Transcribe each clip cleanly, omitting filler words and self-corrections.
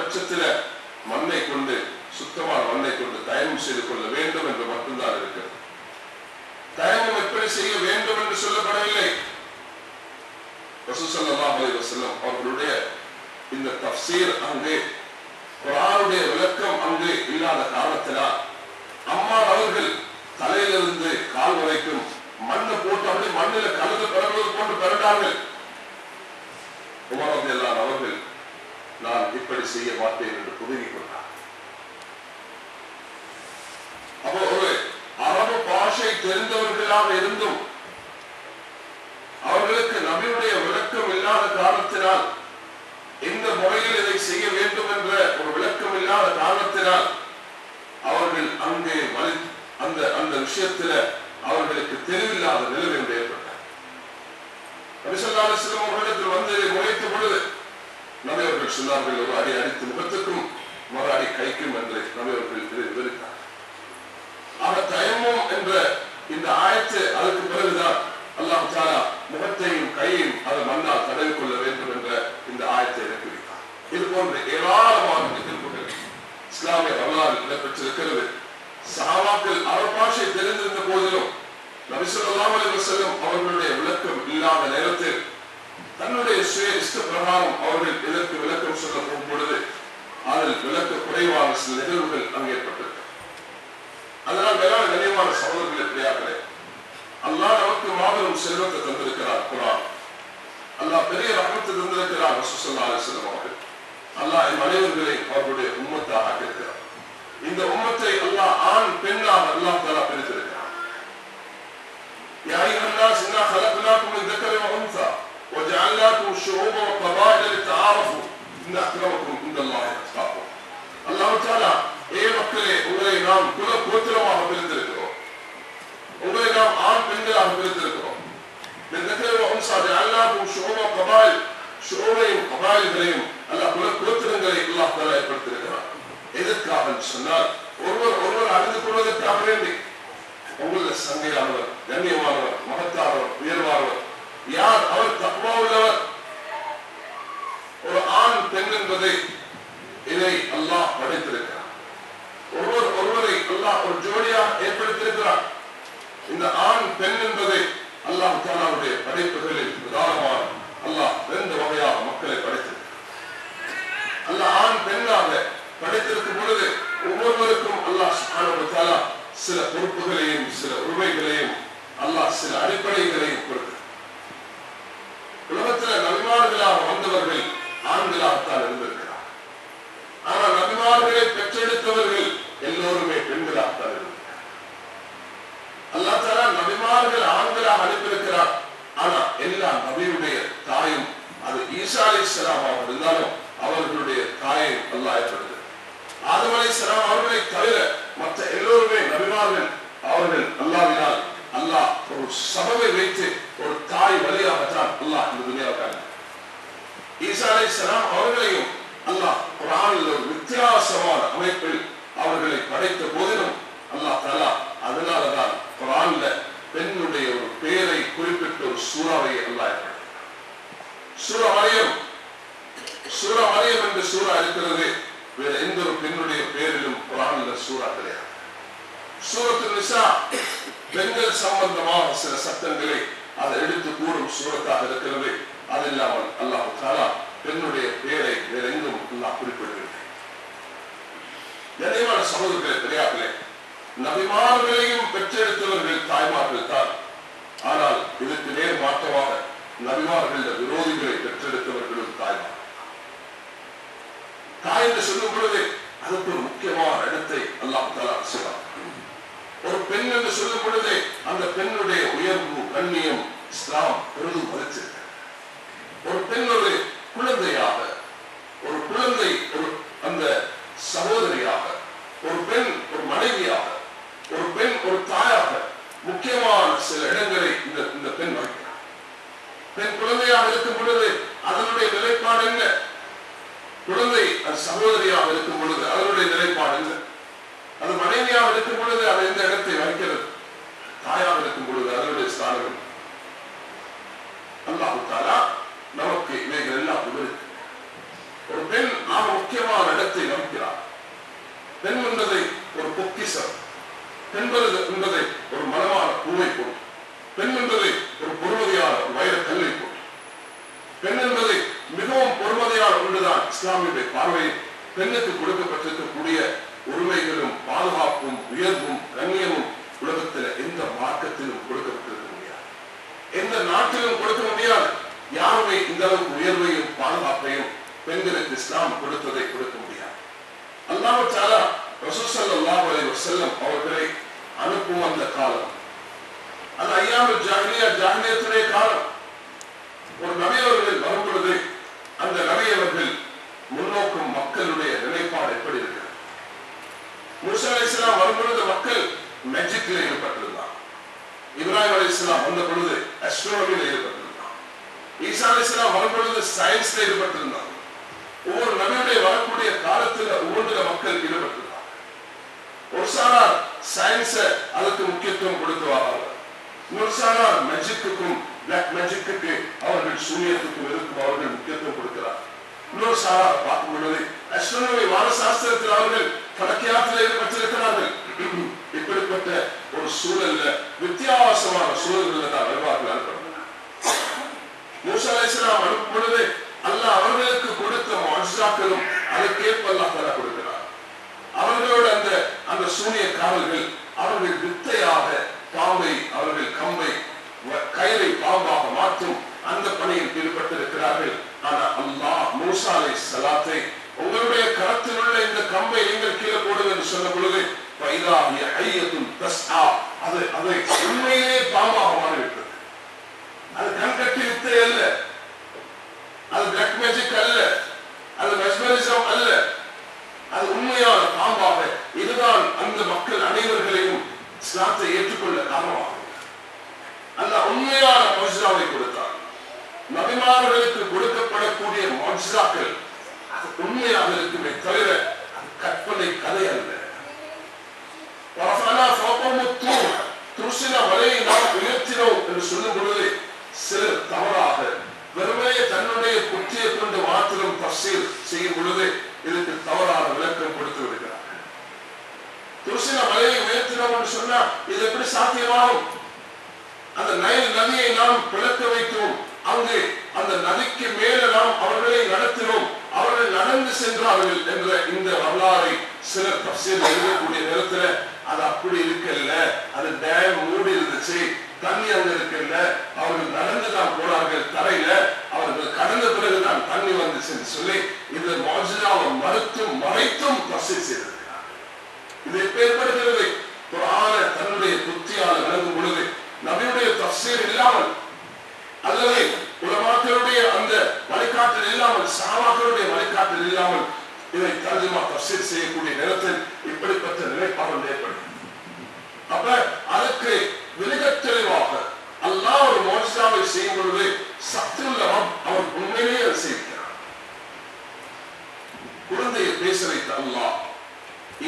பட்சத்தில் மண்ணை கொண்டு சுத்தமான மண்ணை கொண்டு தயமம் செய்து கொள்ள வேண்டும் என்று மட்டும்தான் இருக்கிறது. தயமம் எப்படி செய்ய வேண்டும் என்று சொல்லப்படவில்லை. ரசூல் ஸல்லல்லாஹு அலைஹி வஸல்லம் அவர்களுடைய இந்த தஃசீர் அங்கே குர்ஆனுடைய விளக்கம் அங்கே இல்லாத காரணத்தினால் அம்மார் அவர்கள் தலையிலிருந்து கால் வரைக்கும் மண்ணை போட்டு அப்படி மண்ணில் கலந்து பிறகுவது போன்று பிறந்தார்கள். உமர் ரலியல்லாஹு அவர்கள் நான் இப்படி செய்ய மாட்டேன் என்று புதுங்கிக் கொண்டார். அப்போ ஒரு அரபு பாஷை தெரிந்தவர்களாக இருந்தும் அவர்களுக்கு நபியுடைய விளக்கம் இல்லாத காரணத்தினால், இந்த முறையில் இதை செய்ய வேண்டும் என்ற ஒரு விளக்கம் இல்லாத காரணத்தினால் அவர்கள் அங்கே அந்த விஷயத்தில் அவர்களுக்கு தெளிவில்லாத நிலைமை ஏற்பட்டார். நபி ஸல்லல்லாஹு அலைஹி வஸல்லம் அவர்களிடத்தில் வந்து முறைத்த பொழுது நபி அவர்கள் சொன்னார்கள், ஒரு அடி அடித்து முகத்துக்கும் மறு அடி கைக்கும் என்று நபி அவர்கள் விவரித்தார். ஆக தயம்மம் என்ற இந்த ஆயத்து அதற்கு பிறகுதான் அல்லாஹ் தஆலா முகத்தையும் கையையும் அதை மண்ணால் தடவி கொள்ள வேண்டும் என்ற இந்த ஆயத்தை இறக்கி வைத்தார். இது போன்ற ஏராளமான நிகழ்வுகள் இஸ்லாமிய வரலாறு இடம்பெற்றிருக்கிறது. சஹாபாக்கள் அரபு பாஷை தெரிந்திருந்த போதிலும் நபி ஸல்லல்லாஹு அலைஹி வஸல்லம் அவர்களுடைய விளக்கம் இல்லாத நேரத்தில் தன்னுடைய சுய இஷ்ட பிரகாரம் அவர்கள் இதற்கு விளக்கம் சொல்ல போகும் பொழுது அதில் விளக்க குறைவான சில நிகழ்வுகள் அங்கே ஏற்பட்டது. அதனால் மேலான கண்ணியமான சகோதரர்களே, பிரியாக்களே, அல்லாஹ் நமக்கு மாபெரும் செல்வத்தை தந்திருக்கிறார். குர்ஆன் அல்லாஹ் பெரிய ரஹ்மத்தை தந்திருக்கிறார். ரசூல் ஸல்லல்லாஹு அலைஹி வஸல்லம் அவர்கள் அல்லாஹ் அனைவர்களை அவர்களுடைய உம்மத்தாக ஆக்கியிருக்கிறார். இந்த உம்மத்தை அல்லாஹ் ஆண் பெண்ணாக அல்லாஹ் தஆலா பிரித்திருக்கிறார். யா அய்யுஹன் நாஸ் இன்னா خلقناكم من ذكر وانثى وجعلناكم شعوبا وقبائل لتعارفوا ان اكرمكم عند الله اتقاكم. அல்லாஹ் தஆலா, ஏ மக்களே, உங்களை நாம் குல கோத்திரமாக பிரித்திருக்கிறோம், உங்களை நாம் ஆண் பெண்களாக பிரித்திருக்கிறோம். من ذكر وانثى جعلناكم شعوبا وقبائل, ஷுஊபையும் கபாயில்களையும் அல்லாஹ் குல கோத்திரங்களை அல்லாஹ் தஆலா ஏற்படுத்தியிருக்கிறார். எதற்காக சொன்னால் ஒருவர் அறிந்து கொள்வதற்காக வேண்டி. உங்களில் சங்கையானவர், கண்ணியமானவர், மகத்தானவர், உயர்வானவர் யார்? அவர் தக்வா உள்ளவர். ஒரு ஆண் பெண் என்பதை இதை அல்லாஹ் படைத்திருக்கிறார். ஒருவரை அல்லாஹ் ஒரு ஜோடியாக ஏற்படுத்தியிருக்கிறார். இந்த ஆண் பெண் என்பதை அல்லாஹ் தஆலாவுடைய படைப்புகளில் உதாரணமாக அல்லாஹ் 2 வகையாக மக்களை படைத்திருக்கிறார். அல்லாஹ் ஆண் பெண்ணாக படைத்திருக்கும் பொழுது ஒவ்வொருவருக்கும் அல்லாஹ் சுப்ஹானஹு வ தஆலா சில பொறுப்புகளையும் சில உரிமைகளையும் அல்லாஹ் சில அடிப்படைகளையும் கொடுத்தார். உலகத்தில் நபிமார்களாக வந்தவர்கள் ஆண்களாகத்தான் இருந்திருக்கிறார். ஆனால் நபிமார்களை பெற்றெடுத்தவர்கள் எல்லோருமே பெண்களாகத்தான் இருந்திருக்கிறார். அல்லாஹ் தஆலா நபிமார்கள் ஆண்களாக அனுப்பியிருக்கிறார். ஆனா எல்லா நபியுடைய தாயும் அது ஈசா அலைஹிஸ்ஸலாமாக இருந்தாலும் அவர்களுடைய தாயை அல்லாஹ் ஏற்படுத்தினார். ஆதம் அலைஹிஸ்ஸலாம் அவர்களை தவிர மற்ற எல்லோருமே நபிமார்கள். அவர்கள் அல்லாஹ்வினால் அல்லாஹ் ஒரு சபபை வைத்து ஒரு தாய் வழியாகத்தான் அல்லாஹ் இந்த துனியாவுக்கு ஈசா அலைஹிஸ்ஸலாம் அவர்களையும் அல்லாஹ் குர்ஆனில் ஒரு வித்தியாசமான அமைப்பில் அவர்களை படைத்த போதிலும் அல்லாஹ் தஆலா அதனாலதான் குர்ஆன்ல பெண்ணுடைய ஒரு பெயரை குறிப்பிட்ட ஒரு சூறாவை அல்லாஹ் ஏற்படுத்தினார். சூரா மரியம் என்ற சூரா இருக்கிறது. வேற எந்த ஒரு பெண்ணுடைய பெயரிலும் குர்ஆனில் சூரா கிடையாது. சூரத்துன் நிசா பெண்கள் சம்பந்தமாக சில சட்டங்களை அதை எடுத்து கூறும் சூரத்தாக இருக்கிறது. அது இல்லாமல் அல்லாஹ் தஆலா பெண்ணுடைய பெயரை வேற எங்கும் அல்லாஹ் குறிப்பிடவில்லை. கண்ணியமான சகோதரர்களே, பெரியார்களே, நபிமார்களையும் பெற்றெடுத்தவர்கள் தாய்மார்கள் தான். ஆனால் இதற்கு நேர் மாற்றமாக நபிமார்கள் விரோதிகளை பெற்றெடுத்தவர்களும் தாய்மார்கள். தாய் என்று சொல்லும் பொழுது அதுக்கு ஒரு முக்கியமான இடத்தை அல்லாஹ் தஆலா சொல்றார். ஒரு பெண் என்று சொல்லும் பொழுது அந்த பெண்ணுடைய உயர்வு கண்ணியம் இஸ்லாம் பெரிதும் மதிச்சிருக்கிறது. ஒரு பெண் ஒரு குழந்தையாக, ஒரு குழந்தை ஒரு அந்த சகோதரியாக, ஒரு பெண் ஒரு மனைவியாக, ஒரு பெண் ஒரு தாயாக முக்கியமான சில இடங்களை இந்த பெண் வகிக்கிறார். பெண் குழந்தையாக இருக்கும் பொழுது அதனுடைய நிலைப்பாடு என்ன? குழந்தை அது சகோதரியாக இருக்கும் பொழுது அதனுடைய நிலைப்பாடு என்ன? அது மனைவியாக இருக்கும் பொழுது அது எந்த இடத்தை வகிக்கிறது? தாயாக இருக்கும் பொழுது அதனுடைய ஸ்தானம். அல்லாஹ் தஆலா நமக்கு இவைகள் எல்லாம் விவரித்து ஒரு பெண் ஆக முக்கியமான இடத்தை நம்பிக்கிறார். பெண் என்பதை ஒரு பொக்கிஷம், பெண் என்பதை ஒரு மனமான பூவை போட்டு, பெண் என்பதை ஒரு பொறுமதியான வைர கல்லை போட்டு, பெண் என்பதை மிகவும் பொறுமதியான ஒன்றுதான். இஸ்லாமிய பார்வையில் பெண்ணுக்கு கொடுக்கப்பட்டிருக்கக்கூடிய உரிமைகளும் பாதுகாப்பும் உயர்வும் கண்ணியமும் உலகத்தில் எந்த மார்க்கத்திலும் கொடுக்கப்பட்டிருக்க முடியாது, எந்த நாட்டிலும் கொடுக்க முடியாது. யாருமே இந்த அளவுக்கு உயர்வையும் பாதுகாப்பையும் பெண்களுக்கு இஸ்லாம் கொடுத்ததை கொடுக்க முடியாது. அல்லாஹ் தஆலா ரசூல் ஸல்லல்லாஹு அலைஹி வஸல்லம் அவர்களை அனுப்பும் அந்த காலம் அது ஐயாமுல் ஜாஹிலியா, ஜாஹிலியத்துடைய காலம். ஒரு நபி அவர்கள் வரும் பொழுது அந்த நபி அவர்கள் முன்னோக்கும் மக்களுடைய நிலைப்பாடு எப்படி இருக்கிறது? மூசா அலைஹிஸ்ஸலாம் வரும் பொழுது மக்கள் மேஜிக்ல ஈடுபட்டிருந்தார். இப்ராஹிம் அலைஹிஸ்ஸலாம் வந்த பொழுது அஸ்ட்ரானமியில் ஈடுபட்டிருந்தார். ஈசா அலைஹிஸ்ஸலாம் வரும் பொழுது சயின்ஸ்ல ஈடுபட்டிருந்தார். ஒவ்வொரு நபியுடைய வரக்கூடிய காலத்தில் ஒவ்வொன்றில மக்கள் ஈடுபட்டிருந்தார். ஒரு சாரார் சயின்ஸ அதுக்கு முக்கியத்துவம் கொடுத்துவார்கள், இன்னொரு சாரார் மேஜிக்குக்கும் பிளாக் மேஜிக்கு அவர்கள் சூரியத்துக்கும் இருக்கும் அவர்கள் முக்கியத்துவம் கொடுக்கிறார். இன்னொரு சாரார் பார்க்கும் பொழுது அஸ்ட்ரானமி வானசாஸ்திரத்தில் அவர்கள் பலக்கியாத்தில் ஈடுபட்டிருக்கிறார்கள். இப்படிப்பட்ட ஒரு சூழல்ல வித்தியாசமான சூழல்கள் தான் வருவார்கள் அனுப்பப்பட்டார். மூசா அலைஹிஸ்ஸலாம் அனுப்பும் பொழுது அல்லாஹ் அவர்களுக்கு கொடுத்த முஅஜிஸாக்களும் அதற்கேற்ப அல்லாஹ் தஆலா கொடுக்கிறார். அவர்களோட அந்த சூனிய காவல்கள் அவர்கள் வித்தையாக பாம்பை, அவர்கள் கம்பை கயிறை பாம்பாக மாற்றும் அந்த பணியில் ஈடுபட்டிருக்கிறார்கள். ஆனா அல்லாஹ் மூசா அலைஹிஸ்ஸலாத்தை உங்களுடைய கரத்தில் உள்ள இந்த கம்பை நீங்கள் கீழே போடுங்க என்று சொன்ன பொழுது அதை உண்மையிலே பாம்பாக மாறிவிட்டது. அது கண்கட்டி வித்தை அல்ல, அது பிளாக் மேஜிக் அல்ல, அது மெஸ்மரிசம் அல்ல, அது உண்மையான பாம்பாக. இதுதான் அந்த மக்கள் அனைவர்களையும் இஸ்லாத்தை ஏற்றுக்கொள்ள காரணமாகும். அந்த உண்மையான முஅஜிஸாவை கொடுத்தார். நபிமார்களுக்கு கொடுக்கப்படக்கூடிய முஅஜிஸாக்கள் அது உண்மையாக இருக்குமே தவிர அது கற்பனை கதை அல்ல. மலையை நாம் உயர்த்தினோம் என்று சொல்லும் பொழுது சிலர் தவறாக வெறுமனே தன்னுடைய புத்தியை கொண்டு மாத்திரம் தஃசீர் செய்யும் பொழுது இதுக்கு தவறான விளக்கம் கொடுத்து விடுகிறார்கள். துருசின மலையை உயர்த்தினோம் என்று சொன்னா இது எப்படி சாத்தியமாகும்? அந்த நைல் நதியை நாம் பிளக்க வைத்தோம், அங்கு அந்த நதிக்கு மேல நாம் அவர்களை நடத்தினோம், அவர்கள் நடந்து சென்றார்கள் என்ற இந்த வரலாறை சிலர் தஃசீர் எழுதக்கூடிய நேரத்தில் அது அப்படி இருக்கல்ல, அது டேம் மூடி இருந்துச்சு, தண்ணி அங்க இருக்கல்ல, அவர்கள் நடந்துதான் போனார்கள் தரையில, அவர்கள் கடந்த பிறகுதான் தண்ணி வந்துச்சு சொல்லி இந்த முஅஜிஸாவை மறுத்தும் மறைத்தும் தஃசீர் செய்திருக்கிறார். இது ஏற்படுகிறது குர்ஆனை தன்னுடைய புத்தியால் விளங்கும் பொழுது நபியுடைய தஃசீர் இல்லாமல் அல்லது உலமாக்களுடைய அந்த வழிகாட்டல் இல்லாமல், சஹாபாக்களுடைய வழிகாட்டல் இல்லாமல் இதை தர்ஜுமா தஃசீர் செய்யக்கூடிய நேரத்தில் இப்படிப்பட்ட நிலைப்பாடு ஏற்படும். அப்ப அதுக்கு மிக தெளிவாக அல்லாஹ் ஒரு முஅஜிஸாவை செய்யும் பொழுது சக்தியுள்ளவன் அவன் உண்மையிலேயே அதை செய்கிறான். குழந்தையை பேச வைத்த அல்லாஹ்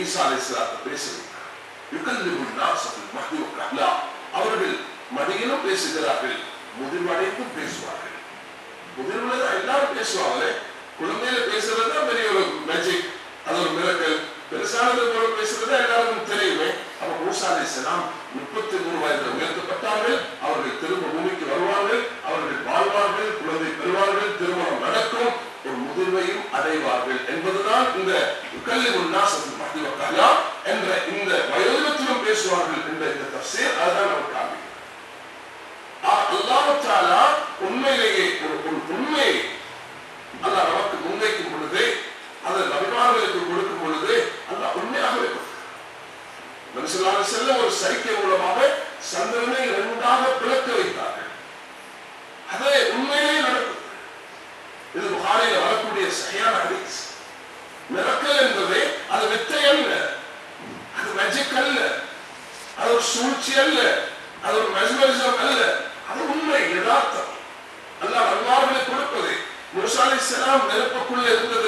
ஈசா அலைஹிஸ்ஸலாத்தை பேச வைத்தார். யுகல்லிமுன் நாஸ ஃபில் மஹ்தி வ கஹ்லா, அவர்கள் மடியிலும் பேசுகிறார்கள், முதிர்வடைந்தும் பேசுவார்கள். முதிர்வுல எல்லாரும் பேசுவாங்களே, குழந்தையில பேசுறது பெரிய ஒரு மேஜிக், அது ஒரு மிரக்கல். பெருசானது போல பேசுறது எல்லாருக்கும் தெரியுமே. அப்ப மூசா அலைஹிஸ்ஸலாம் 33 வயதில் உயர்த்தப்பட்டார்கள். அவர்கள் திரும்ப பூமிக்கு வருவார்கள், அவர்கள் வாழ்வார்கள், குழந்தை பெறுவார்கள், திருமணம் நடக்கும், ஒரு முதிர்வையும் அடைவார்கள் என்பதுதான் இந்த யுகல்லிமுன் நாஸ ஃபில் மஹ்தி வ கஹ்லா என்ற இந்த வயோதிகத்திலும் பேசுவார்கள் என்ற இந்த தஃசீர் அதுதான் நமக்கு காண்பிக்கும். அல்லாஹ் தஆலா உண்மையிலேயே ஒரு உண்மையை அல்லாஹ் நமக்கு முன்வைக்கும் பொழுது, அதை நபிமார்களுக்கு கொடுக்கும் பொழுது அல்லாஹ் உண்மையாகவே நபி ஸல்லல்லாஹு அலைஹி வஸல்லம் ஒரு சைக்கை மூலமாக சந்திரனை இரண்டாக பிளக்க வைத்தார்கள். அதே உண்மையிலேயே நடக்கும். இது புகாரில வரக்கூடிய சஹீஹான ஹதீஸ். மிரக்கல் என்பது அது வித்தை அல்ல, அது மேஜிக் அல்ல, அது ஒரு சூழ்ச்சி அல்ல, அது ஒரு மெஸ்மரிசம் அல்ல, அது உண்மை யதார்த்தம். அல்லாஹ் நபிமார்களுக்கு கொடுப்பது. மூசா அலைஹிஸ்ஸலாம் நெருப்புக்குள்ள இருந்தது